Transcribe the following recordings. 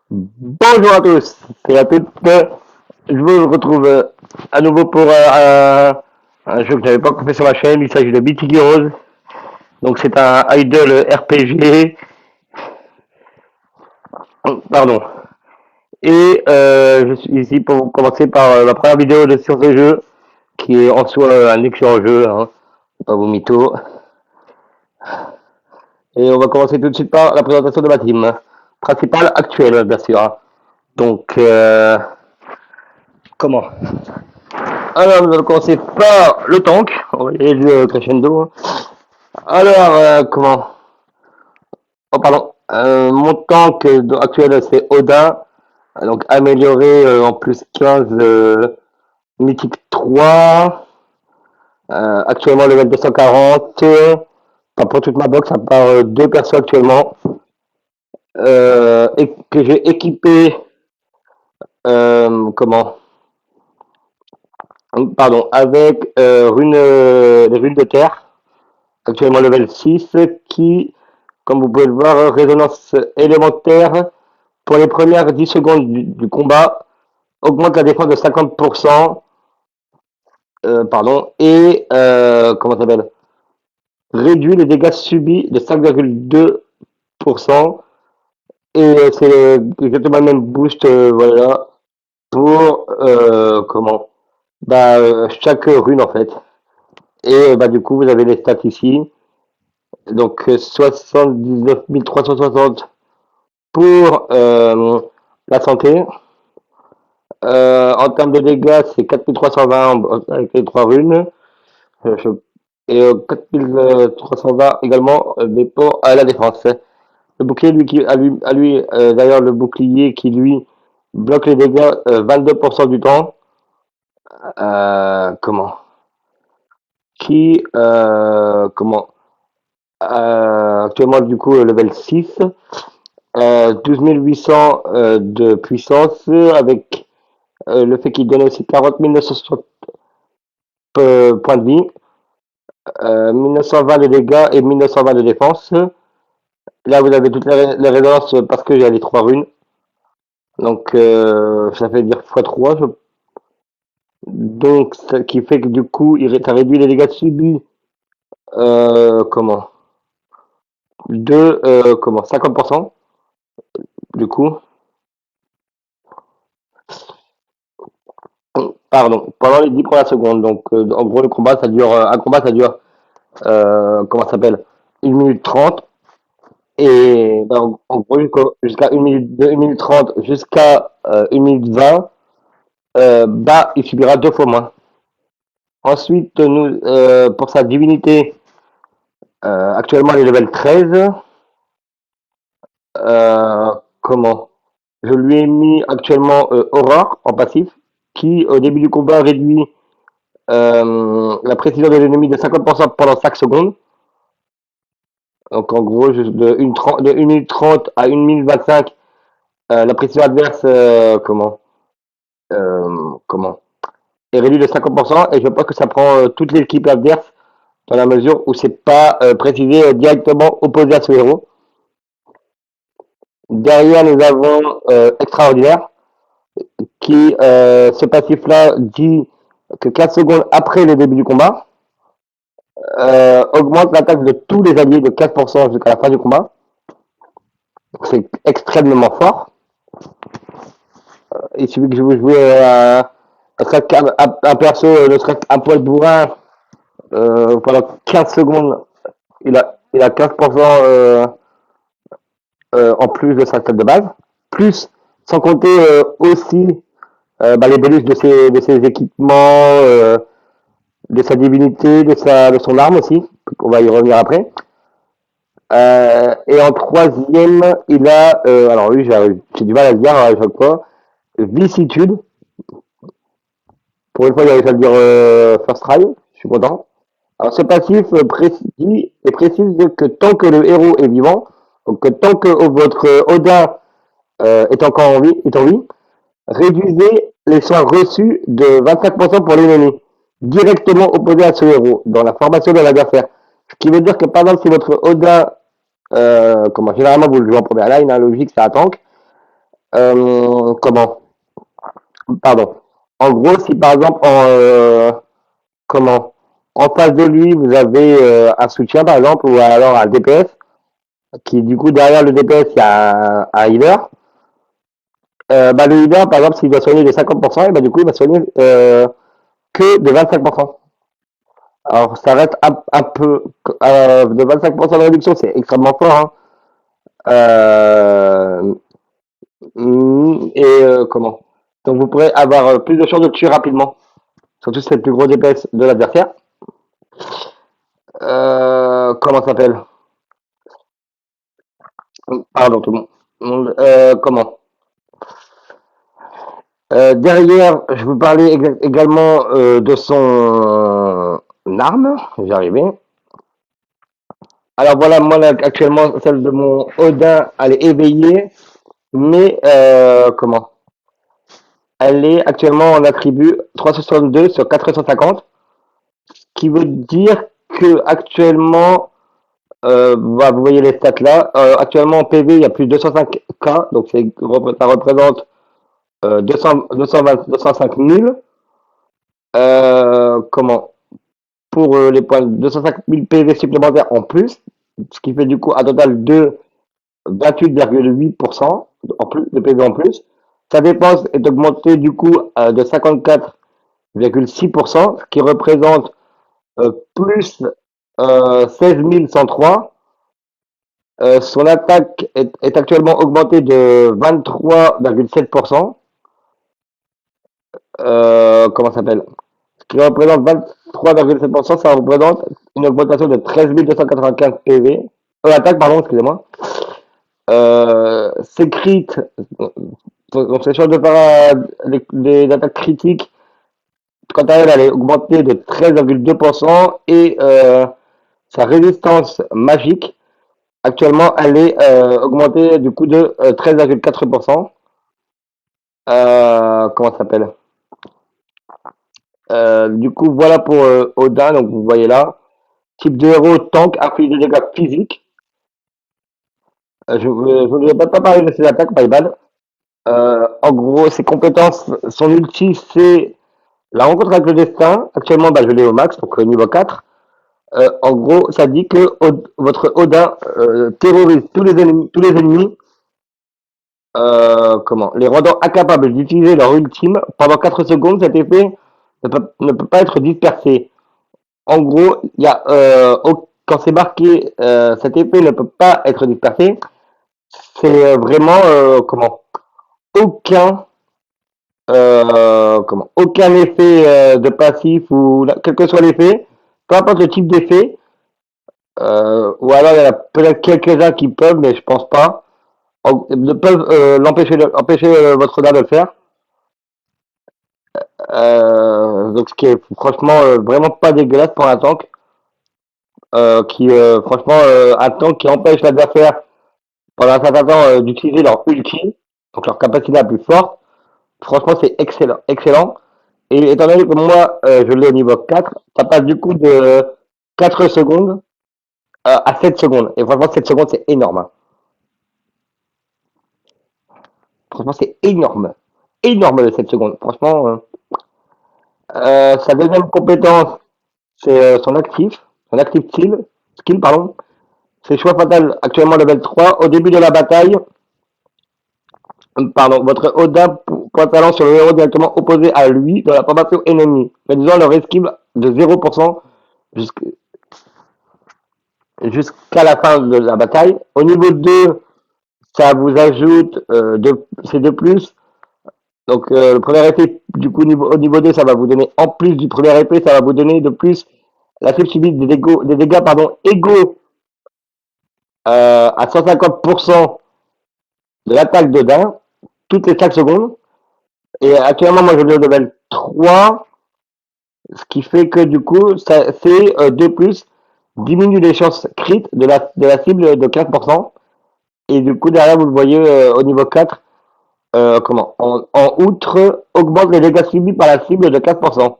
Bonjour à tous et à toutes. Je vous retrouve à nouveau pour un jeu que je n'avais pas fait sur ma chaîne. Il s'agit de Mythic Heroes. Donc c'est un idle RPG. Pardon. Et je suis ici pour commencer par ma première vidéo sur ce jeu, qui est en soi un excellent jeu, hein, pas vos mythos. Et on va commencer tout de suite par la présentation de ma team principale actuelle, bien sûr. Donc, comment Alors, nous allons commencer par le tank. On va y aller crescendo. Alors, comment Oh, pardon. Mon tank actuel, c'est Odin. Donc, amélioré en plus 15 mythique 3. Actuellement, level 240. Pas pour toute ma box, à part deux persos actuellement. Et que j'ai équipé. Comment Pardon, avec les runes de terre, actuellement level 6, qui, comme vous pouvez le voir, résonance élémentaire, pour les premières 10 secondes du combat, augmente la défense de 50%, pardon, et, comment ça s'appelle, réduit les dégâts subis de 5,2%, et c'est exactement le même boost, voilà, pour, chaque rune en fait. Et du coup, vous avez les stats ici. Donc 79 360 pour la santé. En termes de dégâts, c'est 4320 avec les trois runes. Et 4320 également, mais pour la défense. Le bouclier, lui, d'ailleurs, le bouclier qui, lui, bloque les dégâts 22% du temps. Comment Qui, actuellement, du coup, level 6. 12 800 de puissance, avec le fait qu'il donne aussi 40 960 points de vie, 1920 de dégâts et 1920 de défense. Là, vous avez toutes les résonances parce que j'ai les trois runes. Donc, ça fait dire x3. Donc, ce qui fait que du coup, ça réduit les dégâts subis. Comment De 50%. Du coup, pardon, pendant les 10 premières secondes. Donc, en gros, le combat, ça dure, un combat, ça dure, comment ça s'appelle 1 minute 30. Et en gros, jusqu'à 1 minute 30, jusqu'à 1 minute 20, il subira deux fois moins. Ensuite, pour sa divinité, actuellement, elle est level 13. Euh, comment Je lui ai mis actuellement Aurore en passif, qui, au début du combat, réduit la précision de l'ennemi de 50% pendant 5 secondes. Donc, en gros, juste de 1 minute 30 à 1 minute 25, la précision adverse, comment est réduite de 50%, et je pense que ça prend toute l'équipe adverse dans la mesure où c'est pas précisé directement opposé à ce héros. Derrière, nous avons Extraordinaire, qui, ce passif-là, dit que 15 secondes après le début du combat, augmente l'attaque de tous les alliés de 15% jusqu'à la fin du combat. C'est extrêmement fort. Il suffit que je vous joue un perso, ne serait qu'un poil bourrin, pendant 15 secondes, il a 15% en plus de sa stat de base. Plus, sans compter aussi les bonus de ses équipements, de sa divinité, de son arme aussi. On va y revenir après. Et en troisième, il a, alors lui, j'ai du mal à le dire à chaque fois, vicissitude. Pour une fois, il a réussi à le dire first try, je suis content. Alors ce passif précise que tant que le héros est vivant, donc que tant que votre Odin est encore en vie, réduisez les soins reçus de 25% pour l'ennemi, directement opposé à ce héros, dans la formation de l'adversaire. Ce qui veut dire que par exemple, si votre Odin, généralement vous le jouez en première line, hein, logique, c'est un tank, Comment? Pardon. En gros, si par exemple, comment? En face de lui, vous avez un soutien, par exemple, ou alors un DPS, qui du coup, derrière le DPS, il y a un healer. Bah, le healer, par exemple, s'il doit soigner de 50%, et bah, du coup, il va soigner que de 25%. Alors, ça reste un peu de 25% de réduction, c'est extrêmement fort, hein. Euh, comment? Donc, vous pourrez avoir plus de chances de tuer rapidement. Surtout si c'est le plus gros DPS de l'adversaire. Comment ça s'appelle? Pardon, tout le monde. Comment? Derrière, je vous parlais également de son arme. J'y arrivais. Alors voilà, moi là, actuellement, celle de mon Odin, elle est éveillée, mais comment? Elle est actuellement en attribut 362 sur 450, qui veut dire que actuellement, bah, vous voyez les stats là, actuellement en PV, il y a plus de 205K, donc ça représente 205 000. Comment? Pour les points, 205 000 PV supplémentaires en plus, ce qui fait du coup un total de 28,8% en plus, de PV en plus. Sa dépense est augmentée du coup de 54,6%, ce qui représente plus 16 103. Son attaque est actuellement augmentée de 23,7%. Comment ça s'appelle? Ce qui représente 23,7%, ça représente une augmentation de 13 295 PV. Attaque, pardon, excusez-moi. Ses crits, donc c'est sûr de faire les attaques critiques. Quant à elle, elle est augmentée de 13,2% et sa résistance magique, actuellement, elle est augmentée du coup de 13,4%. Comment ça s'appelle? Du coup, voilà pour Odin, donc vous voyez là. Type de héros, tank, inflige des dégâts physiques. Je ne vais pas parler de ses attaques, my bad. En gros, ses compétences, son ulti, c'est la rencontre avec le destin. Actuellement, bah, je l'ai au max, donc niveau 4. En gros, ça dit que votre Odin terrorise tous les ennemis, comment, les rendant incapables d'utiliser leur ultime pendant 4 secondes. Cet effet ne peut pas être dispersé. En gros, il y a quand c'est marqué cet effet ne peut pas être dispersé, c'est vraiment comment, aucun aucun effet de passif ou quel que soit l'effet, peu importe le type d'effet, ou alors il y en a peut-être quelques-uns qui peuvent, mais je pense pas, peuvent empêcher votre dard de le faire. Donc ce qui est franchement vraiment pas dégueulasse pour un tank, qui franchement un tank qui empêche l'adversaire pendant un certain temps d'utiliser leur ulti, donc leur capacité la plus forte. Franchement c'est excellent, excellent. Et étant donné que moi, je l'ai au niveau 4, ça passe du coup de 4 secondes à 7 secondes. Et franchement, 7 secondes, c'est énorme, hein. Franchement, c'est énorme. Énorme de 7 secondes. Franchement, sa deuxième compétence, c'est son actif skill, pardon. C'est choix fatal, actuellement level 3. Au début de la bataille, pardon, votre Oda point talent sur le héros directement opposé à lui dans la formation ennemie, réduisant leur esquive de 0% jusqu'à jusqu'à la fin de la bataille. Au niveau 2, ça vous ajoute c'est de plus. Donc le premier effet, du coup, au niveau 2, ça va vous donner, en plus du premier effet, ça va vous donner de plus la cible subit des dégâts pardon, égaux à 150% de l'attaque de Dain, toutes les 5 secondes. Et actuellement, moi, je vais au level 3, ce qui fait que du coup, ça fait 2 plus, diminue les chances crit de la cible de 15%. Et du coup, derrière, vous le voyez au niveau 4, en outre, augmente les dégâts subis par la cible de 15%.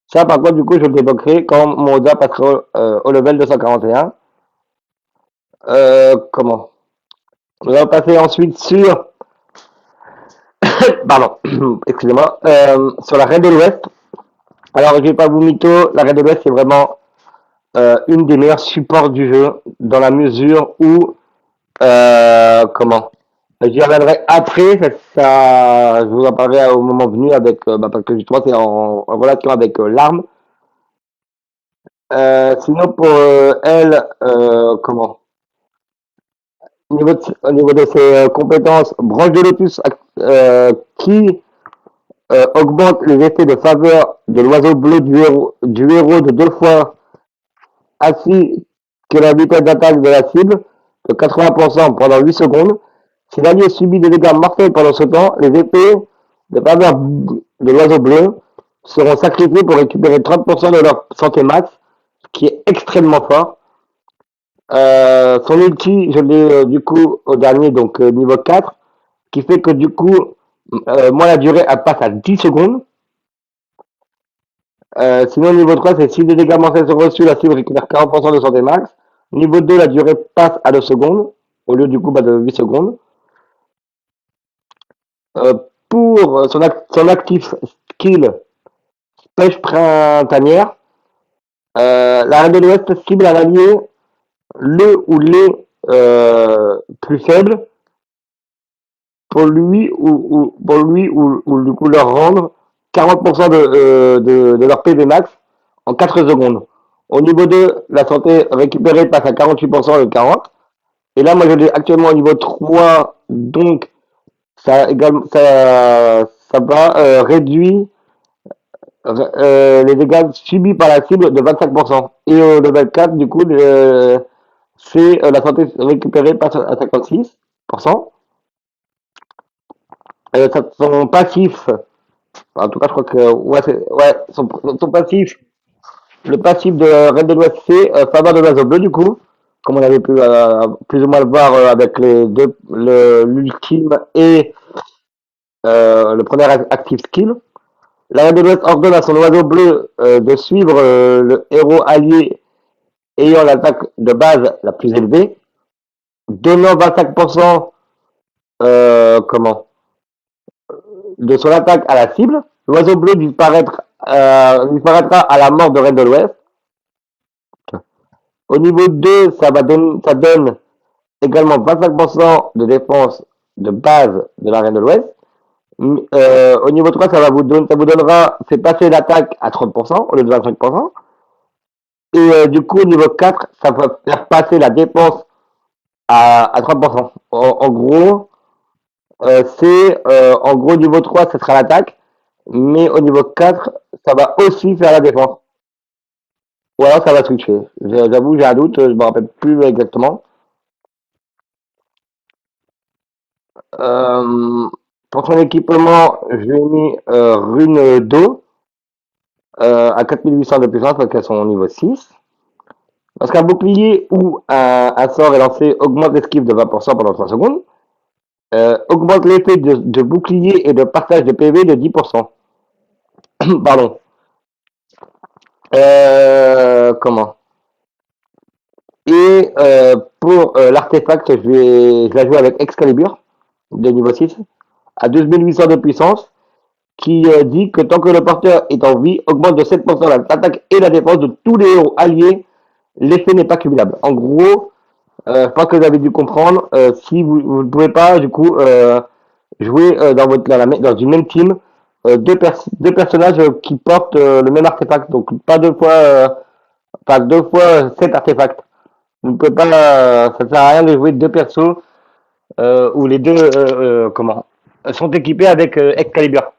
Ça, par contre, du coup, je le débloquerai quand mon Oda passera au level 241. Comment? On va passer ensuite sur Pardon, excusez-moi. Sur la Reine de l'Ouest, alors je vais pas vous mytho, la Reine de l'Ouest c'est vraiment une des meilleurs supports du jeu dans la mesure où comment j'y reviendrai après, je vous en parlerai au moment venu avec parce que justement c'est en relation avec l'arme. Sinon pour elle, au niveau de ses compétences, branche de lotus qui augmente les effets de faveur de l'oiseau bleu du héros de deux fois ainsi que la vitesse d'attaque de la cible de 80% pendant 8 secondes. Si l'allié subit des dégâts mortels pendant ce temps, les épées de faveur de l'oiseau bleu seront sacrifiées pour récupérer 30% de leur santé max, ce qui est extrêmement fort. Son ulti, je l'ai du coup au dernier, donc niveau 4, qui fait que du coup, moi la durée elle passe à 10 secondes. Sinon, niveau 3, c'est si des dégâts mortels sont reçus, la cible récupère 40% de santé max. Niveau 2, la durée passe à 2 secondes, au lieu du coup de 8 secondes. Euh, pour son actif skill pêche printanière, la reine de l'Ouest cible un allié, le ou les plus faibles, pour lui ou du coup leur rendre 40% de leur PV max en 4 secondes. Au niveau 2, la santé récupérée passe à 48% au lieu de 40. Et là, moi, je l'ai actuellement au niveau 3, donc ça va réduire les dégâts subis par la cible de 25%. Et au level 4, du coup, c'est la santé récupérée passe à 56%. Son passif, en tout cas, je crois que ouais, son passif, le passif de Red de l'Ouest, c'est faveur de l'oiseau bleu, du coup, comme on avait pu plus ou moins le voir avec l'ultime et le premier active skill. La Reine de l'Ouest ordonne à son oiseau bleu de suivre le héros allié ayant l'attaque de base la plus élevée, donnant 25% de son attaque à la cible. L'oiseau bleu disparaîtra à la mort de Reine de l'Ouest. Au niveau 2, ça donne également 25% de défense de base de la Reine de l'Ouest. Au niveau 3, ça vous donnera, c'est passer l'attaque à 30% au lieu de 25%. Et du coup, au niveau 4, ça va faire passer la dépense à 30%. En gros, en gros, niveau 3, ce sera l'attaque. Mais au niveau 4, ça va aussi faire la défense. Ou alors ça va switcher. J'avoue, j'ai un doute, je me rappelle plus exactement. Euh, pour son équipement, je lui ai mis rune d'eau à 4800 de puissance parce qu'elles sont au niveau 6. Lorsqu'un bouclier ou un sort est lancé, augmente l'esquive de 20% pendant 3 secondes. Augmente l'effet de bouclier et de partage de PV de 10%. Pardon. Comment Et pour l'artefact, je la joue avec Excalibur de niveau 6 à 12800 de puissance qui dit que tant que le porteur est en vie, augmente de 7% l'attaque et la défense de tous les héros alliés. L'effet n'est pas cumulable. En gros, je pense que vous avez dû comprendre. Si vous ne pouvez pas, du coup, jouer dans une même team deux personnages qui portent le même artefact. Donc pas deux fois cet artefact. Vous ne pouvez pas, ça sert à rien de jouer deux persos où les deux sont équipés avec Excalibur.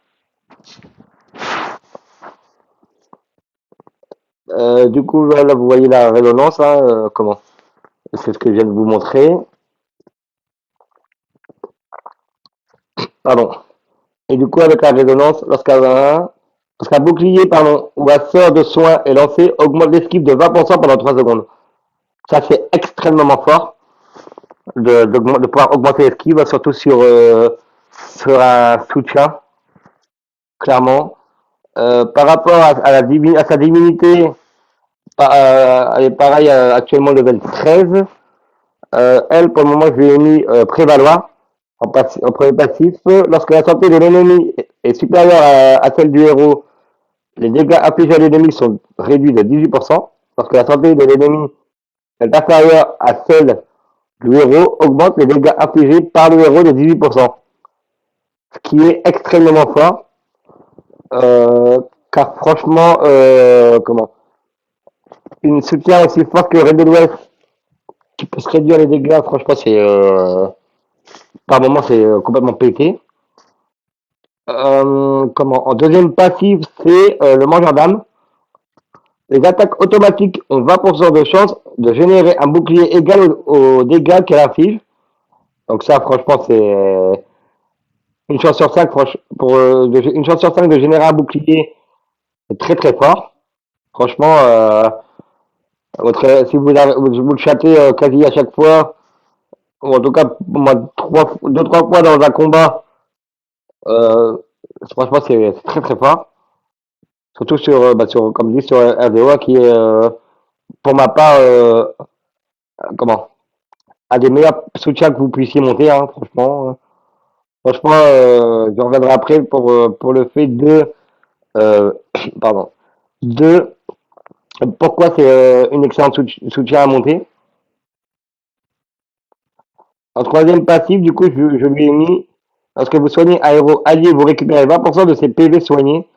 Du coup, là, vous voyez la résonance, hein, c'est ce que je viens de vous montrer. Pardon. Et du coup, avec la résonance, lorsqu'un bouclier, pardon, ou un sort de soin est lancé, augmente l'esquive de 20% pendant 3 secondes. Ça, c'est extrêmement fort de pouvoir augmenter l'esquive, surtout sur un soutien, clairement. Par rapport à sa divinité, elle est pareil actuellement level 13. Elle, pour le moment, je lui ai mis prévaloir. En premier passif, lorsque la santé de l'ennemi est supérieure à celle du héros, les dégâts affligés à l'ennemi sont réduits de 18%. Lorsque la santé de l'ennemi est inférieure à celle du héros, augmente les dégâts affligés par le héros de 18%. Ce qui est extrêmement fort, euh, car franchement, comment une soutien aussi fort que Red de l'Ouest qui peut se réduire les dégâts, franchement, c'est par moment c'est complètement pété. En deuxième passif, c'est le mangeur d'âme. Les attaques automatiques ont 20% de chance de générer un bouclier égal aux dégâts qu'elle inflige. Donc ça, franchement, c'est une chance sur 5, une chance sur 5 de générer un bouclier, c'est très très fort. Franchement, si vous le chattez quasi à chaque fois, ou en tout cas, moi, deux, trois fois dans un combat, euh, franchement, c'est très très fort. Surtout comme je dis, sur RDOA, qui est, pour ma part, comment, un des meilleurs soutiens que vous puissiez monter, hein, franchement. Franchement, je reviendrai après pour le fait euh, pardon, de pourquoi c'est une excellente soutien à monter. En troisième passif, du coup, je lui ai mis, lorsque vous soignez un héros allié, vous récupérez 20% de ses PV soignés.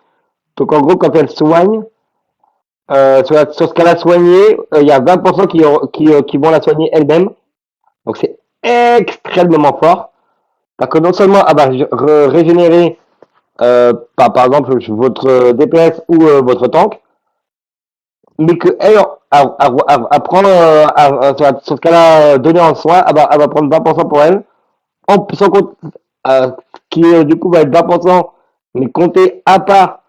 Donc en gros, quand elle soigne, sur ce qu'elle a soigné, il y a 20% qui vont la soigner elle-même. Donc c'est extrêmement fort. Parce que non seulement elle va régénérer par exemple votre DPS ou votre tank, mais que elle, elle prend sur ce qu'elle a donné en soin, elle va prendre 20% pour elle, sans compte, qui du coup va être 20%, mais compté à part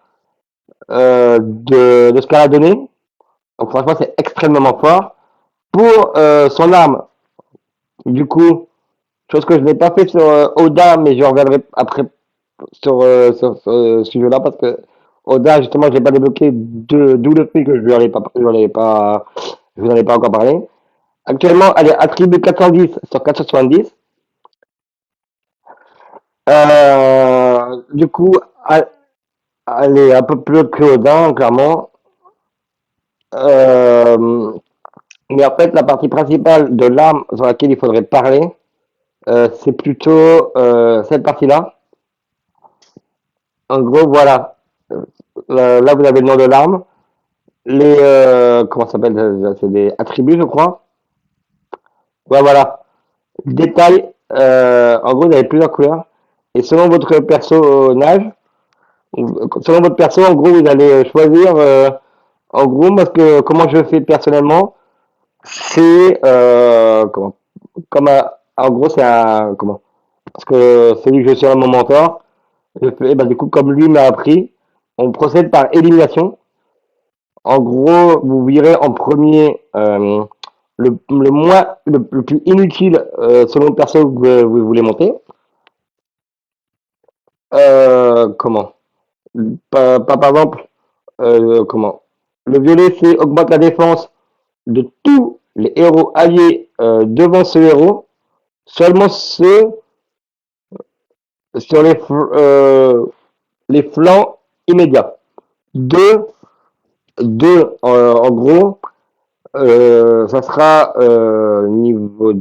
de ce qu'elle a donné. Donc franchement, c'est extrêmement fort. Pour son arme, du coup, chose que je n'ai pas fait sur Oda, mais je reviendrai après sur ce jeu-là parce que Oda, justement, je l'ai pas débloqué, d'où le fait que je vous en ai pas encore parlé. Actuellement, elle est attribuée 410 sur 470. Du coup, elle, elle est un peu plus haute que Odin, clairement. Euh, mais en fait, la partie principale de l'arme sur laquelle il faudrait parler, c'est plutôt cette partie-là. En gros, voilà. Là, vous avez le nom de l'arme. Comment ça s'appelle? C'est des attributs, je crois. Ouais, voilà. Détail. En gros, vous avez plusieurs couleurs. Et selon votre personnage, selon votre perso, en gros, vous allez choisir. En gros, moi, comment je fais personnellement, c'est en gros, c'est un comment? Parce que celui que je suis à mon mentor, je fais, bah, du coup, comme lui m'a appris, on procède par élimination. En gros, vous virez en premier le plus inutile selon le perso que vous voulez monter. Comment? Par exemple, comment? Le violet, c'est augmente la défense de tous les héros alliés devant ce héros, seulement ceux sur les flancs immédiats. Deux, en gros, ça sera niveau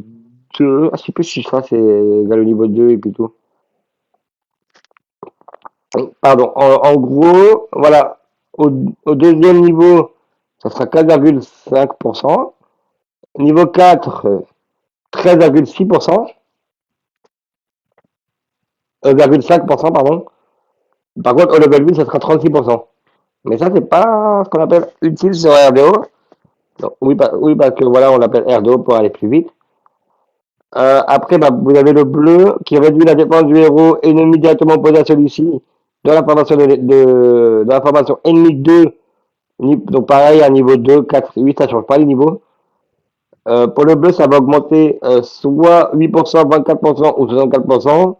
2. Ah, je sais plus si ça c'est égal au niveau 2 et puis tout. Pardon. En gros, voilà. Au deuxième niveau, ça sera 4,5%. Niveau 4, 13,6%. 5%, pardon. Par contre, au level 8, ça sera 36%. Mais ça, c'est pas ce qu'on appelle utile sur RDO. Donc, oui, parce que voilà, on l'appelle RDO pour aller plus vite. Après, bah, vous avez le bleu qui réduit la défense du héros ennemi directement opposé à celui-ci dans la formation dans la formation ennemi 2. Donc pareil, à niveau 2, 4, 8, ça change pas les niveaux. Pour le bleu, ça va augmenter soit 8%, 24% ou 64%.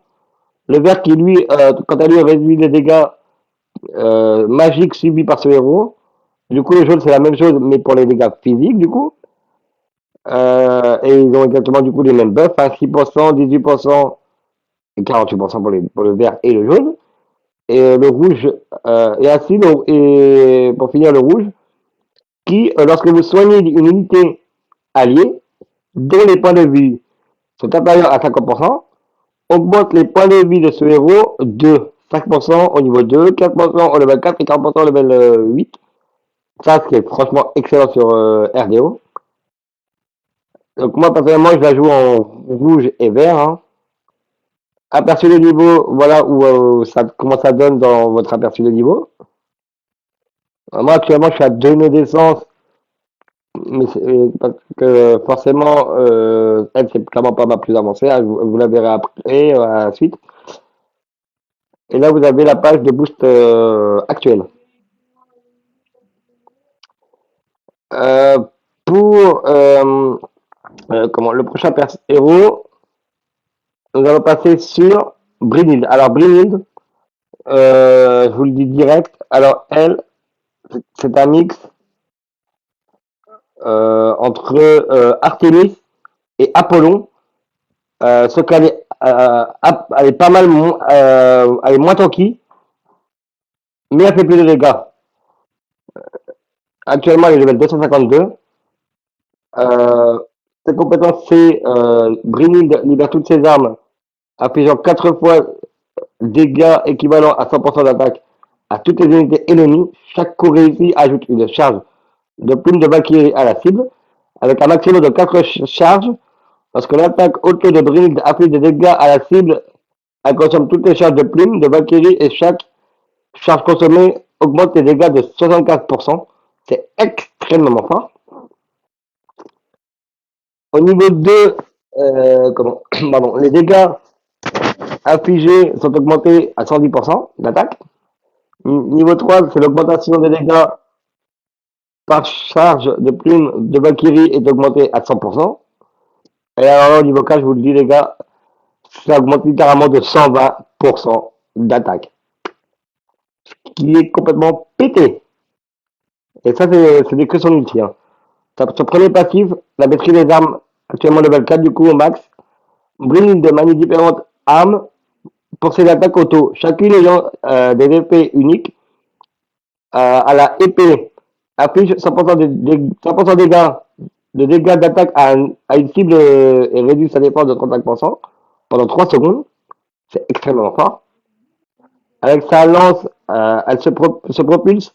Le vert qui, lui, quant à lui, réduit les dégâts magiques subis par ce héros. Du coup, les jaunes, c'est la même chose, mais pour les dégâts physiques, du coup. Et ils ont exactement, du coup, les mêmes buffs, hein, 6%, 18%, et 48% pour le vert et le jaune. Et le rouge, et ainsi, et pour finir, le rouge, qui, lorsque vous soignez une unité alliée, dont les points de vie sont inférieurs à 50%, augmente les points de vie de ce héros de 5% au niveau 2, 4% au level 4 et 40% au level 8. Ça, ce qui est franchement excellent sur RDO. Donc moi, personnellement, je la joue en rouge et vert, hein. Aperçu de niveau, voilà où comment ça donne dans votre aperçu de niveau. Moi, actuellement, je suis à 2 nœuds d'essence, mais parce que forcément, elle, c'est clairement pas ma plus avancée, hein, vous la verrez après, à la suite. Et là, vous avez la page de boost actuelle. Euh, pour comment, le prochain héros, nous allons passer sur Brynhild. Alors, Brynhild, je vous le dis direct, alors elle, c'est un mix entre Artemis et Apollon, sauf qu'elle est, elle est pas mal, elle est moins tanky, mais elle fait plus de dégâts. Actuellement, elle est level 252. Euh, Ses compétences, c'est Brynhild libère toutes ses armes, infligeant 4 fois dégâts équivalents à 100% d'attaque à toutes les unités ennemies. Chaque coup réussi ajoute une charge de plume de Valkyrie à la cible, avec un maximum de 4 charges. Lorsque l'attaque auto de Brynhild applique des dégâts à la cible, elle consomme toutes les charges de plume de Valkyrie et chaque charge consommée augmente les dégâts de 75%. C'est extrêmement fort. Au niveau 2, comment, pardon, les dégâts infligés sont augmentés à 110% d'attaque. Niveau 3, c'est l'augmentation des dégâts par charge de plume de Valkyrie est augmentée à 100%. Et alors au niveau 4, je vous le dis les gars, ça augmente littéralement de 120% d'attaque. Qui est complètement pété. Et ça, c'est des que son ulti. Hein. Son premier passif, la maîtrise des armes, actuellement level 4 du coup au max, brille de manière différentes armes pour ses attaques auto. Chacune ayant des épées uniques. À la épée, affiche 100% de dégâts, d'attaque à une cible et réduit sa défense de 35% pendant 3 secondes. C'est extrêmement fort. Avec sa lance, elle se propulse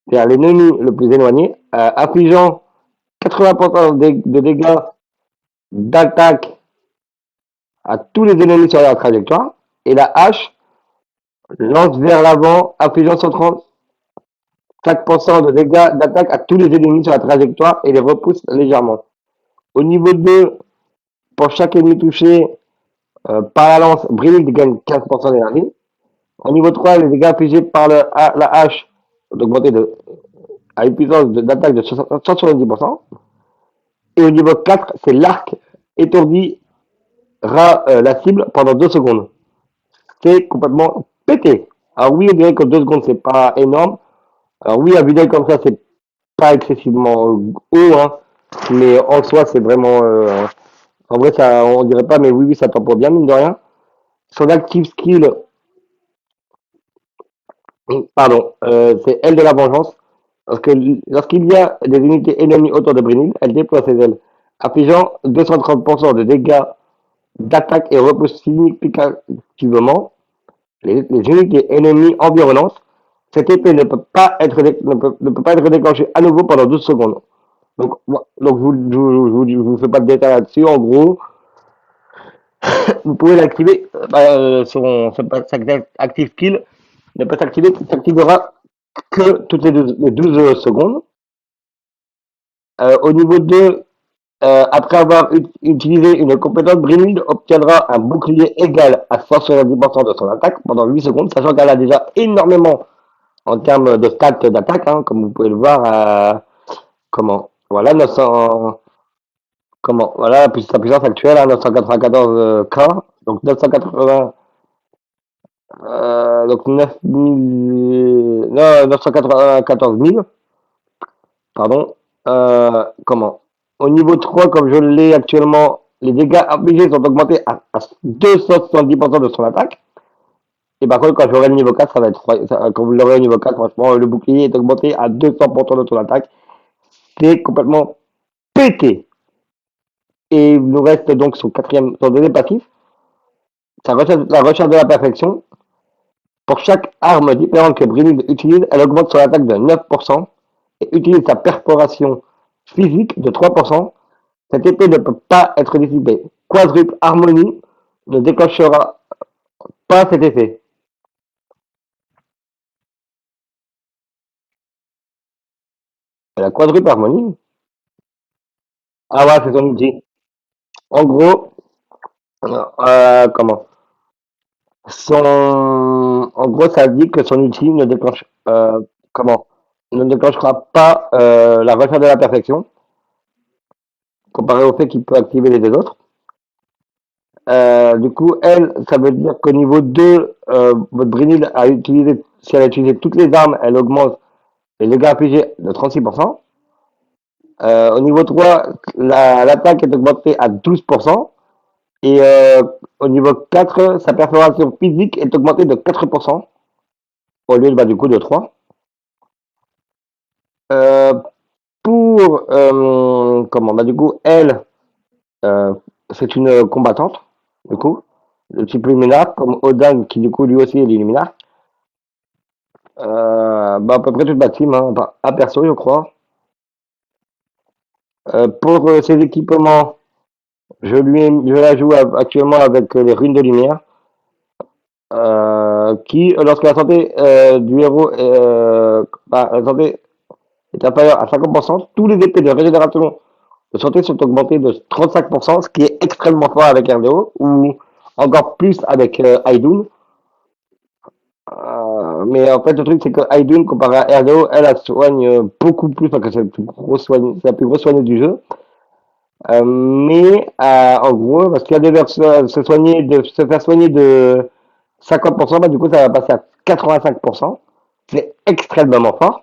vers l'ennemi le plus éloigné, affligeant 80% de dégâts d'attaque à tous les ennemis sur la trajectoire. Et la hache lance vers l'avant, affligeant 135% de dégâts d'attaque à tous les ennemis sur la trajectoire et les repousse légèrement. Au niveau 2, pour chaque ennemi touché par la lance, Brynhild gagne 15% d'énergie. Au niveau 3, les dégâts infligés par la hache sont augmentés à une puissance d'attaque de 170%. Et au niveau 4, c'est l'arc étourdira la cible pendant 2 secondes. C'est complètement pété. Alors oui, on dirait que 2 secondes, c'est pas énorme. Alors oui, à vue d'œil comme ça, c'est pas excessivement haut, hein, mais en soi, c'est vraiment... en vrai, ça, on dirait pas, mais oui, oui, ça temporaire bien, mine de rien. Son active skill, pardon, c'est aile de la vengeance. Lorsqu'il y a des unités ennemies autour de Brynhild, elle déploie ses ailes, affligeant 230% de dégâts d'attaque et repousse significativement les unités ennemies environnantes. Cette épée ne peut pas être déclenchée à nouveau pendant 12 secondes. Donc je vous fais pas de détails là-dessus. En gros, vous pouvez l'activer, son active skill ne peut s'activer, s'activera que toutes les 12 secondes. Au niveau 2, après avoir utilisé une compétence, Brynhild obtiendra un bouclier égal à 170% de son attaque pendant 8 secondes, sachant qu'elle a déjà énormément en termes de stats d'attaque, hein, comme vous pouvez le voir. Comment Voilà, 900. Comment Voilà sa puissance actuelle, hein, 994 K, donc 980. Donc 9000, non, 994 000, pardon. Comment Au niveau 3, comme je l'ai actuellement, les dégâts infligés sont augmentés à 270% de son attaque. Et par contre, quand j'aurai le niveau 4, ça va être quand vous l'aurez au niveau 4, franchement, le bouclier est augmenté à 200% de ton attaque. C'est complètement pété. Et il nous reste donc son deuxième passif, la recherche de la perfection. Pour chaque arme différente que Brynhild utilise, elle augmente son attaque de 9% et utilise sa perforation physique de 3%. Cette épée ne peut pas être dissipée. Quadruple harmonie ne déclenchera pas cet effet. La quadruple harmonie. Ah ouais, c'est son outil. En gros, comment en gros, ça dit que son outil ne déclenche, comment ne déclenchera pas la recherche de la perfection, comparé au fait qu'il peut activer les deux autres. Du coup, elle, ça veut dire qu'au niveau 2, votre Brynhild a utilisé, si elle a utilisé toutes les armes, elle augmente les dégâts infligés de 36%. Au niveau 3, l'attaque est augmentée à 12%. Et au niveau 4, sa perforation physique est augmentée de 4% au lieu du coup de 3. Euh, pour comment du coup elle c'est une combattante du coup le type luminaire comme Odin qui du coup lui aussi est luminaire. À peu près toute la team, hein, enfin, un perso je crois. Pour ses équipements, je la joue actuellement avec les runes de lumière qui lorsque la santé du héros la santé est inférieure à 50%, tous les épées de régénération de santé sont augmentés de 35%, ce qui est extrêmement fort avec RDO, ou encore plus avec Idun. Mais en fait, le truc, c'est que Idun, comparé à RDO, elle soigne beaucoup plus, parce que c'est la plus grosse soigneuse du jeu. Mais en gros, parce qu'il y a des versions se faire soigner de 50%, du coup, ça va passer à 85%. C'est extrêmement fort.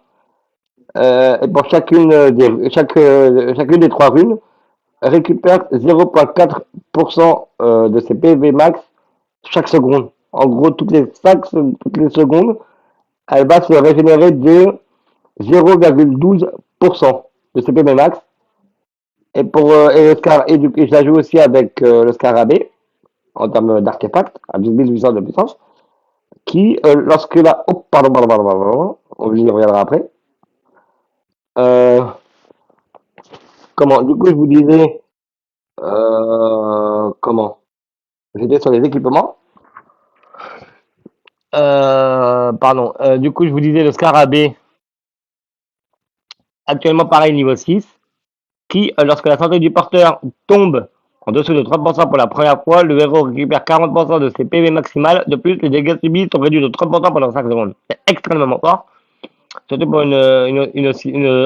Et pour chacune des trois runes, récupère 0,4% de ses PV max chaque seconde. En gros, toutes les secondes, elle va se régénérer de 0,12% de ses PV max. Et pour et je la joue aussi avec le scarabée en termes d'artefact à 2800 de puissance, qui lorsque la oh, pardon, on y reviendra après. Euh, comment du coup je vous disais comment j'étais sur les équipements. Pardon. Du coup, je vous disais le scarabée, actuellement pareil, niveau 6, qui, lorsque la santé du porteur tombe en dessous de 30% pour la première fois, le héros récupère 40% de ses PV maximales. De plus, les dégâts subis sont réduits de 30% pendant 5 secondes. C'est extrêmement fort, surtout pour une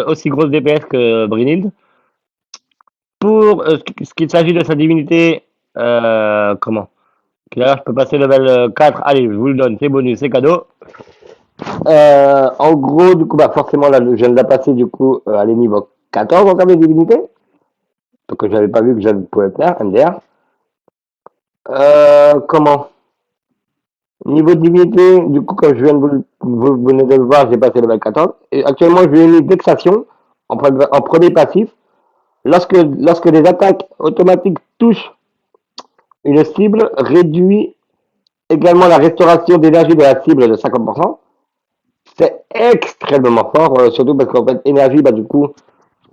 aussi grosse DPS que Brynhild. Pour ce qu'il s'agit de sa divinité, comment là, je peux passer level 4. Allez, je vous le donne, c'est bonus, c'est cadeau. En gros, du coup, forcément, là, je viens de la passer, du coup, à les niveaux 14 en termes de divinité. Donc, je n'avais pas vu que je pouvais faire, MDR. Comment niveau divinité, du coup, comme je viens de vous venez de le voir, j'ai passé level 14. Et actuellement, je lui ai mis vexation en premier passif. Lorsque les attaques automatiques touchent une cible, réduit également la restauration d'énergie de la cible de 50%. C'est extrêmement fort, surtout parce qu'en fait, énergie, du coup,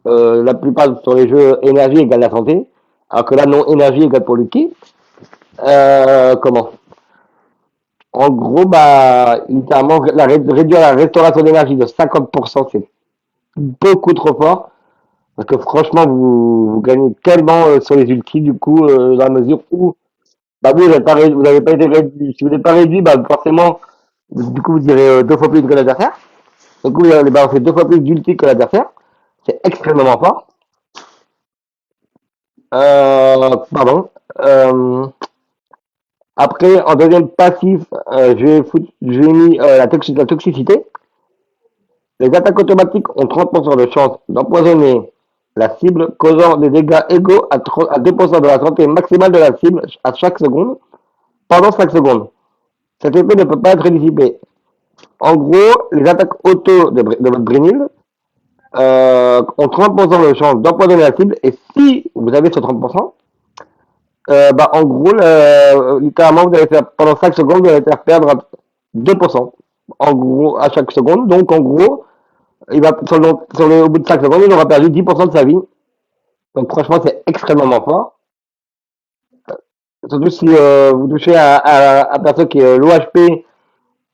la plupart sur les jeux, énergie égale la santé, alors que là, non, énergie égale pour Lucky. Comment En gros, littéralement, réduire la restauration d'énergie de 50%, c'est beaucoup trop fort. Parce que franchement, vous gagnez tellement sur les ultis, du coup, dans la mesure où, vous n'avez pas été réduit. Si vous n'êtes pas réduit, forcément, du coup, vous direz deux fois plus que l'adversaire. Du coup, vous balancez deux fois plus d'ulti que l'adversaire. C'est extrêmement fort. Pardon. Euh, Après, en deuxième passif, j'ai mis la toxicité. Les attaques automatiques ont 30% de chance d'empoisonner la cible causant des dégâts égaux à 2% de la santé maximale de la cible à chaque seconde pendant 5 secondes. Cet effet ne peut pas être dissipé. En gros, les attaques auto de votre Brynil ont 30% de chance d'empoisonner la cible et si vous avez ce 30%, bah, en gros, littéralement, vous allez faire, pendant 5 secondes, vous allez faire perdre 2%. En gros, à chaque seconde. Donc, en gros, au bout de 5 secondes, il aura perdu 10% de sa vie. Donc, franchement, c'est extrêmement fort. Surtout si vous touchez à personne qui est low HP,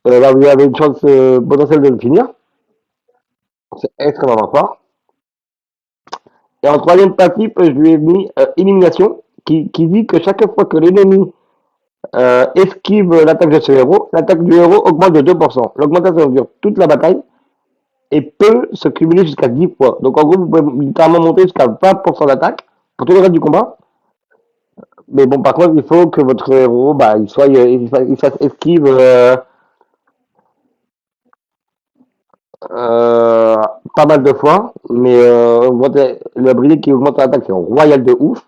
là, vous avez une chance potentielle de le finir. C'est extrêmement fort. Et en troisième passif, je lui ai mis élimination, qui dit que chaque fois que l'ennemi esquive l'attaque de ce héros, l'attaque du héros augmente de 2%. L'augmentation dure toute la bataille et peut se cumuler jusqu'à 10 fois. Donc en gros, vous pouvez littéralement monter jusqu'à 20% d'attaque pour tout le reste du combat. Mais bon, par contre, il faut que votre héros, bah, il fasse esquive euh, pas mal de fois. Mais le brillé qui augmente l'attaque, c'est royal de ouf.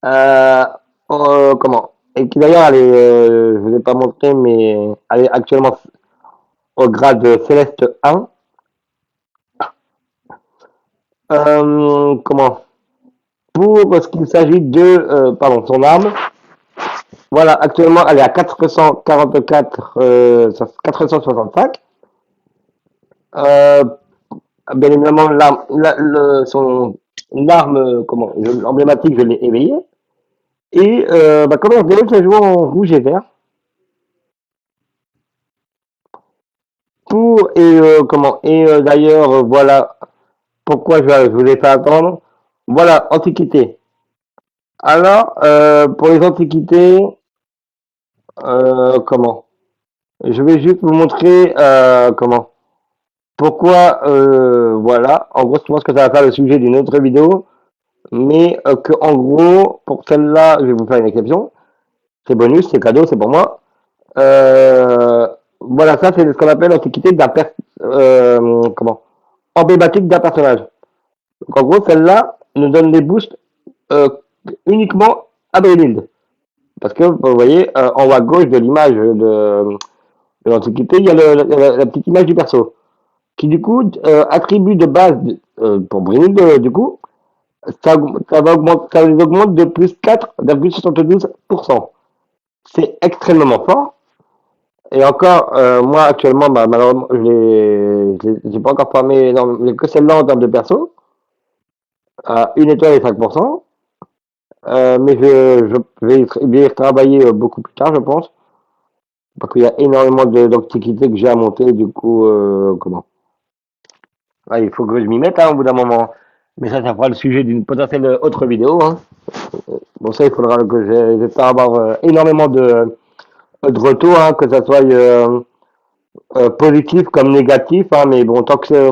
Euh, comment Et qui d'ailleurs, je ne vous ai pas montré, mais elle est actuellement au grade Céleste 1. Comment Pour ce qu'il s'agit pardon, son arme, voilà, actuellement, elle est à 444, 465. Euh, Bien évidemment, son arme, emblématique, je l'ai éveillée. Et bah, comme on dirait, ça joue en rouge et vert. D'ailleurs, voilà pourquoi je vous ai fait attendre. Voilà, Antiquité. Alors, pour les Antiquités, comment je vais juste vous montrer pourquoi, voilà. En gros, je pense que ça va faire le sujet d'une autre vidéo, mais que en gros, pour celle-là, je vais vous faire une exception. C'est bonus, c'est cadeau, c'est pour moi. Voilà, ça c'est ce qu'on appelle l'antiquité comment emblématique d'un personnage. Donc en gros, celle-là nous donne des boosts euh, uniquement à Brynhild. Parce que vous voyez, en haut à gauche de l'image de l'Antiquité, il y a la petite image du perso, qui du coup attribue de base pour Brynhild, du coup, ça les augmente de plus 4,72%. C'est extrêmement fort. Et encore, moi actuellement, bah, malheureusement, j'ai pas encore farmé, non, j'ai que celle-là en termes de perso, à 1 étoile et 5%. Mais je vais y travailler beaucoup plus tard, je pense. Parce qu'il y a énormément d'antiquités que j'ai à monter, du coup, comment il faut que je m'y mette hein, au bout d'un moment. Mais ça fera le sujet d'une potentielle autre vidéo. Hein. Bon, ça, il faudra que j'espère avoir énormément de retours, hein, que ça soit positif comme négatif. Hein, mais bon, tant que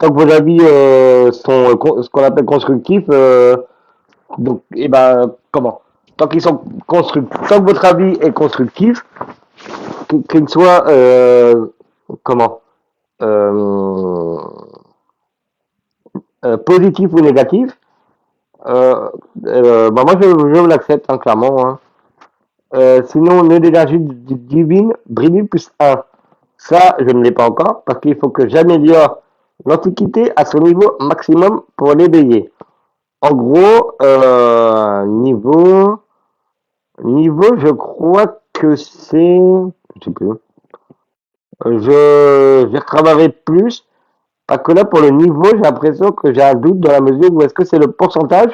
vos avis sont ce qu'on appelle constructifs, donc, et ben, comment tant qu'ils sont constructifs, tant que votre avis est constructif, qu'il soit, comment euh, positif ou négatif, bah moi je l'accepte hein, clairement. Hein. Sinon, nœud d'énergie divine, Brinu plus 1. Ça, je ne l'ai pas encore parce qu'il faut que j'améliore l'antiquité à son niveau maximum pour l'éveiller. En gros, niveau, je crois que c'est, je sais plus. Je retravaillerai plus parce que là, pour le niveau, j'ai l'impression que j'ai un doute dans la mesure où est-ce que c'est le pourcentage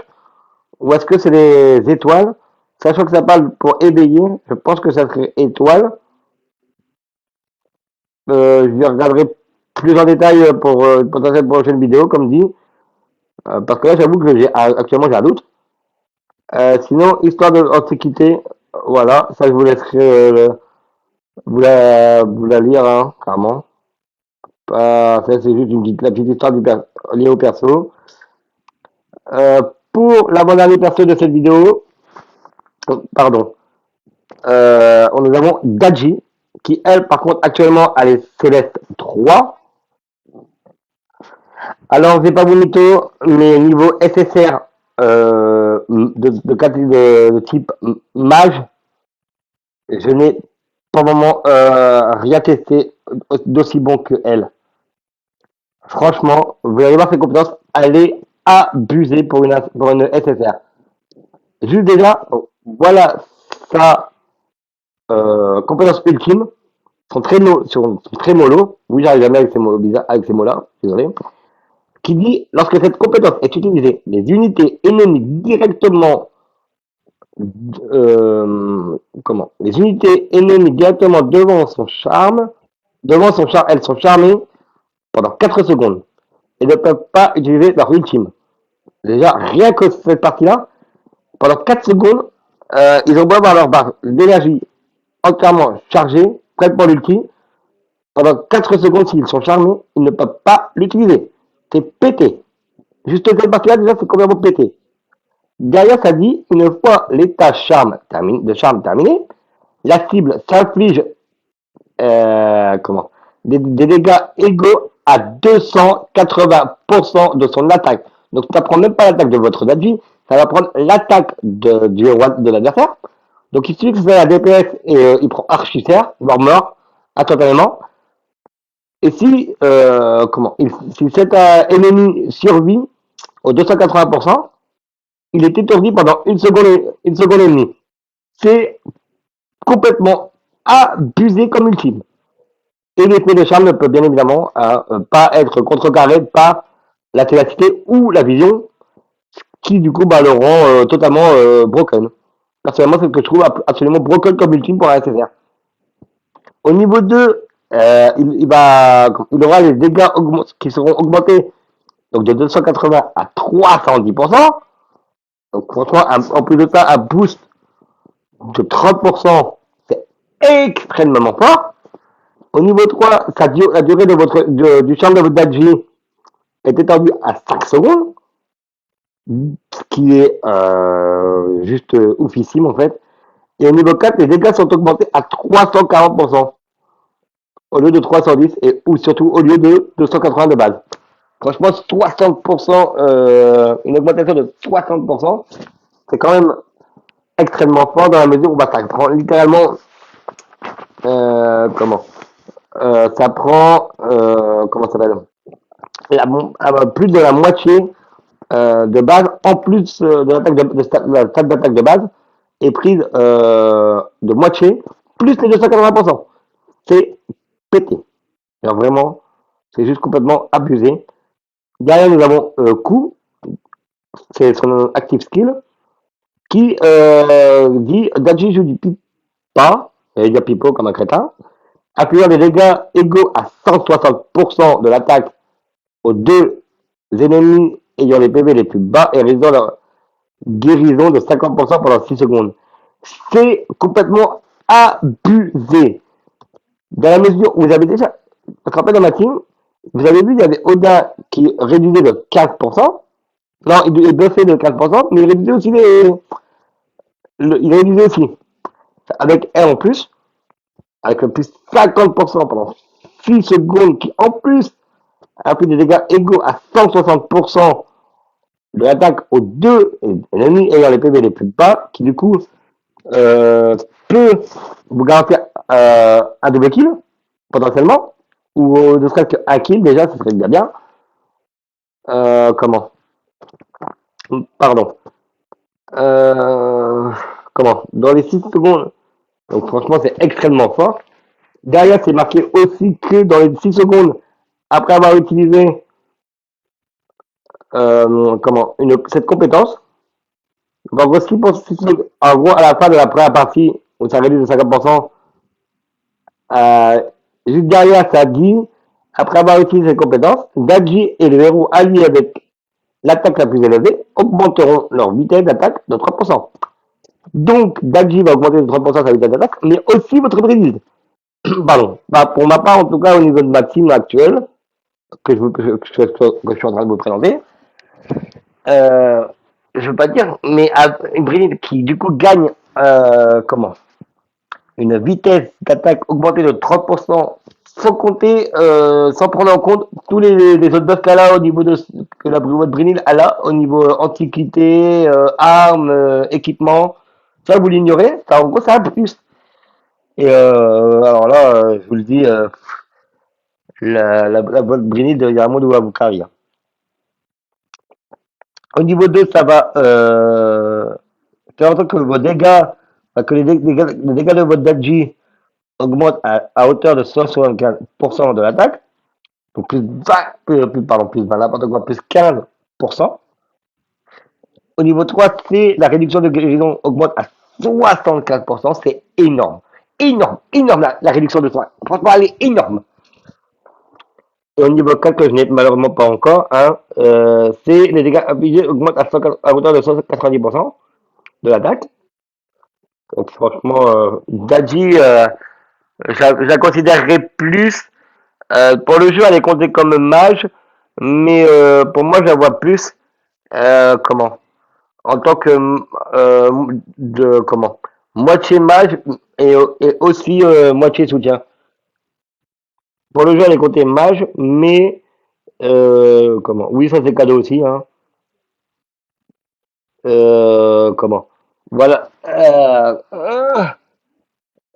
ou est-ce que c'est les étoiles. Sachant que ça parle pour éveiller, je pense que ça serait étoile. Je regarderai plus en détail pour une potentielle prochaine vidéo, comme dit. Parce que là, j'avoue que actuellement, j'ai un doute. Sinon, histoire de l'Antiquité, voilà, ça je vous laisserai vous la lire, hein, clairement. Ça, c'est juste la petite histoire liée au perso. Euh, pour l'avant-dernier perso de cette vidéo, pardon, nous avons Daji, qui elle, par contre, actuellement, elle est Céleste 3. Alors, je vais pas vous mytho, mais niveau SSR de type mage, je n'ai pour le moment rien testé d'aussi bon que elle. Franchement, vous allez voir ses compétences, elle est abusée pour une SSR. Juste déjà, voilà sa compétence ultime, sont très mollo. Oui, j'arrive jamais avec ces mots bizarres, avec ces mots-là, désolé. Qui dit, lorsque cette compétence est utilisée, les unités ennemies directement, les unités ennemies directement devant son charme, elles sont charmées pendant 4 secondes et ne peuvent pas utiliser leur ultime. Déjà, rien que cette partie-là, pendant 4 secondes, ils ont beau avoir leur barre d'énergie entièrement chargée, prête pour l'ulti. Pendant 4 secondes, s'ils sont charmés, ils ne peuvent pas l'utiliser. C'est pété. Juste cette partie-là, déjà, c'est complètement pété. Derrière, ça dit, une fois l'état de charme terminé, la cible s'inflige des dégâts égaux à 280% de son attaque. Donc ça prend même pas l'attaque de votre Dadji, ça va prendre l'attaque du roi de l'adversaire. Donc il suffit que c'est la DPS et il prend archi cher, voire mort, instantanément. Et si cet ennemi survit aux 280%, il est étourdi pendant une seconde et demie. C'est complètement abusé comme ultime. Et l'effet de charme ne peut bien évidemment pas être contrecarré par la ténacité ou la vision, qui du coup le rend totalement broken. Personnellement, c'est ce que je trouve absolument broken comme ultime pour un SSR. Au niveau 2, il aura les dégâts qui seront augmentés donc de 280 à 310%. Donc franchement, en plus de ça, un boost de 30%, c'est extrêmement fort. Au niveau 3, la durée du champ de votre Dadji est étendue à 5 secondes, ce qui est juste oufissime en fait. Et au niveau 4, les dégâts sont augmentés à 340% au lieu de 310 ou surtout au lieu de 280 de base. Franchement, 60%, une augmentation de 60%, c'est quand même extrêmement fort dans la mesure où ça prend littéralement comment ça prend comment ça s'appelle plus de la moitié de base en plus de l'attaque l'attaque d'attaque de base est prise de moitié plus les 280%. C'est pété. Alors vraiment, c'est juste complètement abusé. Derrière, nous avons coup, c'est son active skill, qui dit Daji joue du pipa, il dit pipo comme un crétin, appuyant des dégâts égaux à 160% de l'attaque aux deux ennemis ayant les PV les plus bas et réduisant leur guérison de 50% pendant 6 secondes. C'est complètement abusé. Dans la mesure où vous avez déjà, je me rappelle dans ma team, vous avez vu, il y avait Oda qui réduisait de 15%. Non, il buffait de 15%, mais il réduisait aussi il réduisait aussi. Avec R en plus, avec le plus 50% pendant 6 secondes, qui en plus a pris des dégâts égaux à 160% de l'attaque aux deux ennemis ayant les PV les plus bas, qui du coup euh, peut vous garantir un double kill, potentiellement, ou ne serait-ce qu'un kill déjà, ce serait bien. Comment Pardon. Euh, Dans les 6 secondes. Donc franchement, c'est extrêmement fort. Derrière, c'est marqué aussi que dans les 6 secondes, après avoir utilisé cette compétence, en gros, en gros, à la fin de la première partie, où ça réduit de 50%, euh, juste derrière, ça dit, après avoir utilisé cette compétence, Daji et le héros alliés avec l'attaque la plus élevée augmenteront leur vitesse d'attaque de 3%. Donc, Daji va augmenter de 30% sa vitesse d'attaque, mais aussi votre brise. Pardon. Pour ma part, en tout cas, au niveau de ma team actuelle, que je suis en train de vous présenter, euh, je veux pas dire, mais une bride qui du coup gagne une vitesse d'attaque augmentée de 30% sans compter, sans prendre en compte tous les autres buffs qu'elle a au niveau de que la boîte Brynhild a là, au niveau antiquité, armes, équipement. Ça, vous l'ignorez. Ça, en gros, ça a plus. Et alors là, je vous le dis, la boîte Brynhild, il y a un monde où elle va vous carry, hein. Au niveau 2, ça va faire en sorte que vos dégâts, que les dégâts de votre Daji augmentent à hauteur de 175% de l'attaque. Donc plus 20, pardon, plus 20, n'importe quoi, plus 15%. Au niveau 3, c'est la réduction de guérison augmente à 75%. C'est énorme. Énorme, énorme la réduction de soins. Franchement, elle est énorme. Et au niveau 4, que je n'ai malheureusement pas encore, hein, c'est les dégâts infligés augmentent à hauteur de 190% de l'attaque. Donc franchement, Daji, je la considérerais plus. Pour le jeu, elle est comptée comme mage, mais pour moi, je la vois plus comment en tant que comment moitié mage et aussi moitié soutien. Pour le jeu, elle est comptée mage, mais comment oui, ça c'est cadeau aussi, hein. Comment voilà.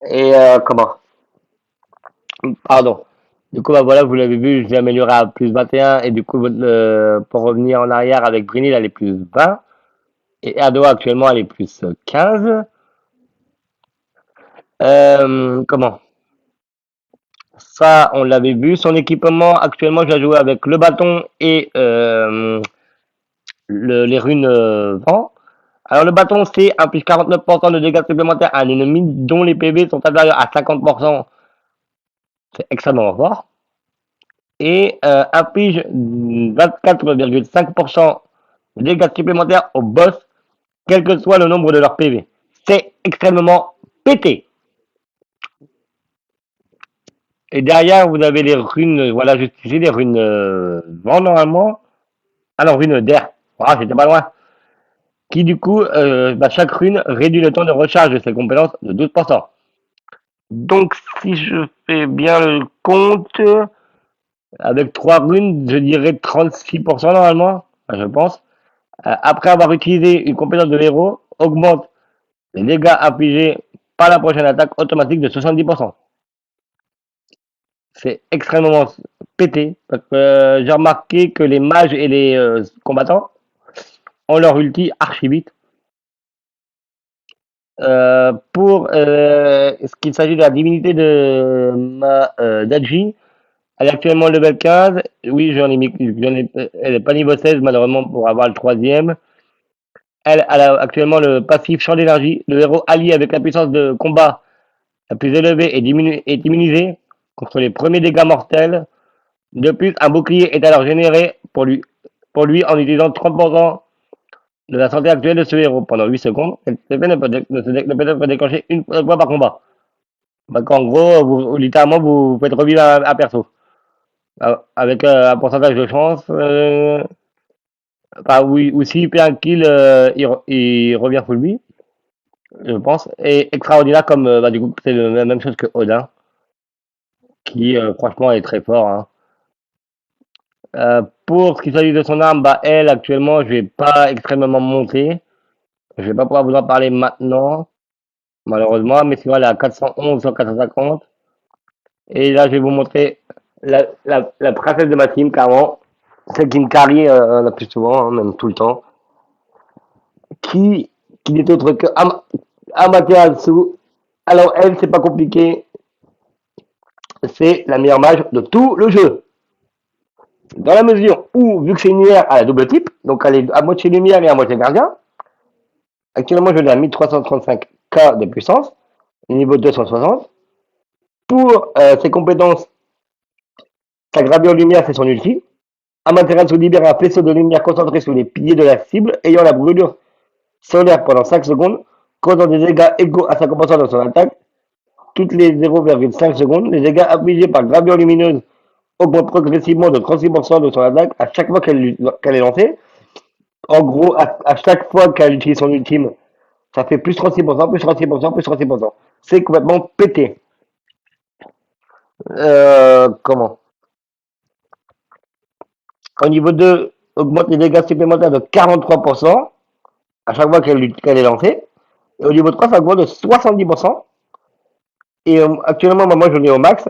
Et comment pardon. Du coup, bah voilà, vous l'avez vu, je l'ai amélioré à plus 21 et du coup, pour revenir en arrière avec Brynhild, elle est plus 20 et Erdoa actuellement, elle est plus 15. Comment ça, on l'avait vu. Son équipement, actuellement, je l'ai joué avec le bâton et les runes vent. Alors, le bâton, c'est un plus 49% de dégâts supplémentaires à un ennemi dont les PV sont inférieurs à 50%. C'est extrêmement fort. Et inflige 24,5% de dégâts supplémentaires au boss, quel que soit le nombre de leurs PV. C'est extrêmement pété. Et derrière, vous avez les runes, voilà, juste ici, les runes vent normalement. Alors, runes d'air. Ah, c'était pas loin. Qui du coup, bah, chaque rune réduit le temps de recharge de ses compétences de 12%. Donc, si je fais bien le compte, avec 3 runes, je dirais 36% normalement, je pense. Après avoir utilisé une compétence de héros, augmente les dégâts infligés par la prochaine attaque automatique de 70%. C'est extrêmement pété, parce que j'ai remarqué que les mages et les combattants ont leur ulti archi vite. Pour ce qu'il s'agit de la divinité de ma Daji, elle est actuellement level 15. Oui, elle n'est pas niveau 16 malheureusement pour avoir le troisième. Elle a actuellement le passif champ d'énergie. Le héros allié avec la puissance de combat la plus élevée est immunisé contre les premiers dégâts mortels. De plus, un bouclier est alors généré pour lui en utilisant 30% de la santé actuelle de ce héros pendant 8 secondes. Cette effet ne peut être déclenché une fois par combat. Donc en gros, littéralement, vous faites revivre un perso. Avec un pourcentage de chance. Enfin, oui, ou s'il fait un kill, il revient full vie, je pense. Et extraordinaire comme, bah, du coup, c'est la même chose que Odin, qui franchement est très fort, hein. Pour ce qui s'agit de son arme, bah, elle, actuellement, je vais pas extrêmement monter. Je vais pas pouvoir vous en parler maintenant, malheureusement, mais sinon, elle est à 411 sur 450. Et là, je vais vous montrer la princesse de ma team, carrément. Celle qui me carry la plus souvent, hein, même tout le temps. Qui, qui n'est autre que Amaterasu. Alors, elle, c'est pas compliqué. C'est la meilleure mage de tout le jeu. Dans la mesure où, vu que c'est une lumière à la double type, donc elle est à moitié lumière et à moitié gardien, actuellement je l'ai à 1335K de puissance, niveau 260. Pour ses compétences, sa gravure lumière, c'est son ulti. Amaterasu libère un faisceau de lumière concentré sur les piliers de la cible, ayant la brûlure solaire pendant 5 secondes, causant des dégâts égaux à 50% de son attaque. Toutes les 0,5 secondes, les dégâts infligés par gravure lumineuse augmentent progressivement de 36% de son attaque à chaque fois qu'elle est lancée. En gros, à chaque fois qu'elle utilise son ultime, ça fait plus 36%, plus 36%, plus 36%. C'est complètement pété. Comment? Au niveau 2, augmente les dégâts supplémentaires de 43% à chaque fois qu'elle est lancée. Et au niveau 3, ça augmente de 70%. Et actuellement, moi, je l'ai au max.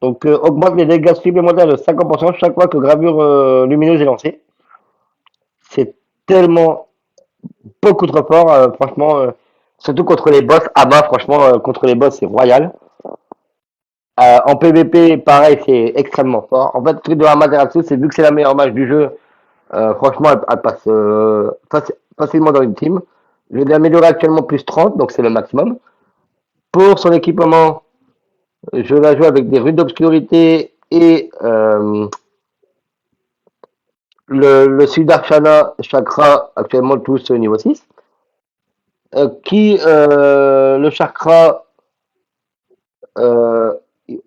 Donc, augmente les dégâts supplémentaires de 50% chaque fois que gravure lumineuse est lancée. C'est tellement beaucoup trop fort, franchement. Surtout contre les boss. Ah bah, franchement, contre les boss, c'est royal. En PvP, pareil, c'est extrêmement fort. En fait, le truc de Amaterasu, c'est vu que c'est la meilleure match du jeu, franchement, elle passe facilement dans une team. Je l'ai amélioré actuellement plus 30, donc c'est le maximum. Pour son équipement, je la joue avec des runes d'obscurité et le Sudarshana Chakra, actuellement tous au niveau 6. Le chakra euh,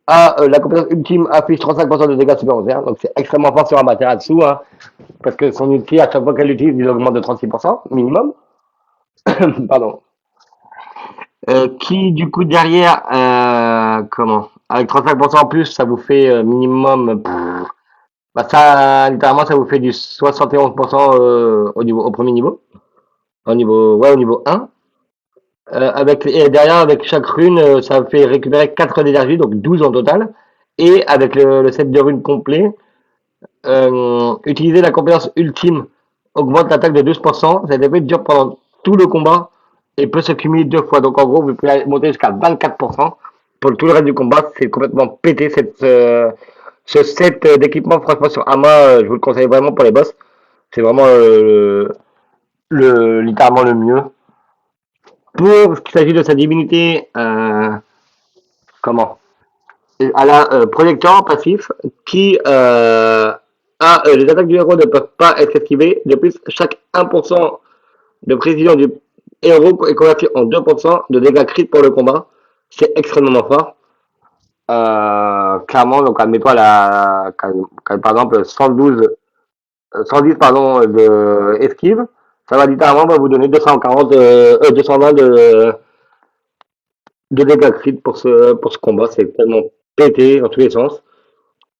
la compétence ultime affiche 35% de dégâts supplémentaires, donc c'est extrêmement fort sur Amaterasu, hein, parce que son ulti, à chaque fois qu'elle l'utilise, il augmente de 36% minimum. Pardon. Qui du coup derrière, comment? Avec 35% en plus, ça vous fait minimum, bah ça, littéralement, ça vous fait du 71% au premier niveau, au niveau 1. Et derrière, avec chaque rune, ça fait récupérer 4 d'énergie, donc 12 en total. Et avec le set de runes complet, utiliser la compétence ultime augmente l'attaque de 12%. Cet effet dure pendant tout le combat et peut se cumuler 2 fois. Donc en gros, vous pouvez monter jusqu'à 24%. Pour tout le reste du combat, c'est complètement pété ce set d'équipement. Franchement, sur Ama, je vous le conseille vraiment pour les boss. C'est vraiment littéralement le mieux. Pour ce qui s'agit de sa divinité, comment? À la projecteur passif qui les attaques du héros ne peuvent pas être esquivées. De plus, chaque 1% de précision du héros est converti en 2% de dégâts critiques pour le combat. C'est extrêmement fort. Clairement, donc admettons par exemple 110 pardon, de esquive, ça va littéralement vous donner 220 de dégâts critiques pour ce combat. C'est tellement pété dans tous les sens.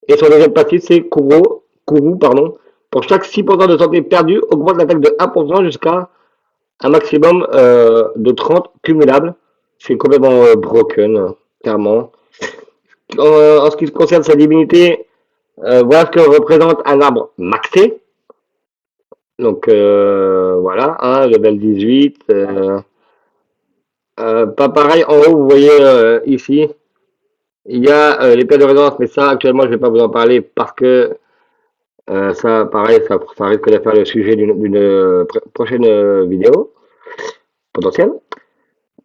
Et son deuxième passif, c'est Kuru, pardon. Pour chaque 6% de santé perdue, augmente l'attaque de 1% jusqu'à un maximum de 30 cumulables. C'est complètement broken, clairement. En ce qui concerne sa divinité, voilà ce que représente un arbre maxé. Donc voilà, hein, level 18. Pas pareil, en haut, vous voyez ici, il y a les pierres de résonance, mais ça, actuellement, je ne vais pas vous en parler parce que ça, pareil, ça risque de faire le sujet d'une prochaine vidéo potentielle.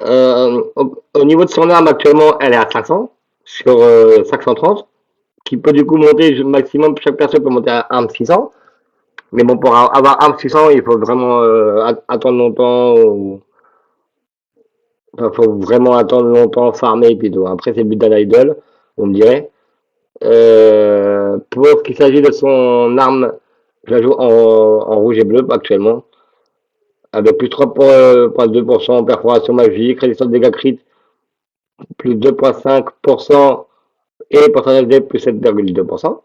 Au niveau de son arme, actuellement, elle est à 500 sur 530, qui peut du coup monter maximum, chaque personne peut monter à arme 600. Mais bon, pour avoir arme 600, il faut vraiment attendre longtemps, enfin, faut vraiment attendre longtemps, farmer, et puis tout. Après, c'est le but d'un idol, on me dirait. Pour ce qu'il s'agit de son arme, je la joue en rouge et bleu actuellement. Avec plus 3,2% perforation magique, résistance de dégâts crit plus 2,5% et pourcentage D plus 7,2%.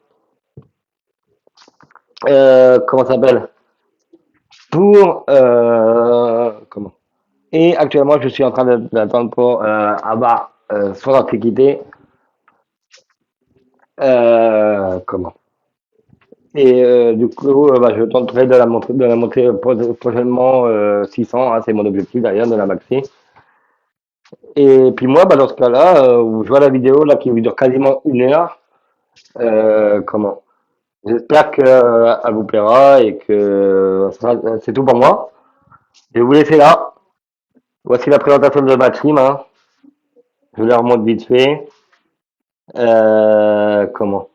Comment ça s'appelle? Pour comment? Et actuellement, je suis en train d'attendre pour avoir son antiquité. Comment? Et du coup, bah, je tenterai de la montrer prochainement 600, hein, c'est mon objectif d'ailleurs de la maxi. Et puis moi, bah, dans ce cas-là, où je vois la vidéo là qui dure quasiment 1 heure, comment? J'espère qu'elle vous plaira et que c'est tout pour moi. Je vais vous laisser là. Voici la présentation de ma team, hein. Je la remonte vite fait. Comment?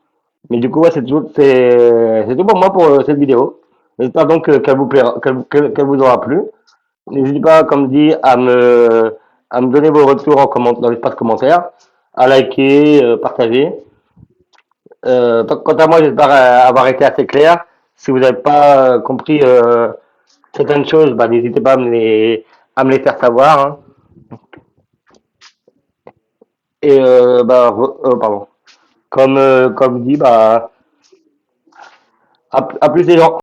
Mais du coup, ouais, c'est tout pour moi pour cette vidéo. J'espère donc qu'elle vous plaira, qu'elle vous aura plu. N'hésitez pas, comme dit, à me donner vos retours dans l'espace commentaire, à liker, partager. Quant à moi, j'espère avoir été assez clair. Si vous n'avez pas compris certaines choses, bah, n'hésitez pas à me les faire savoir, hein. Et pardon. Comme dit, bah, à plus les gens.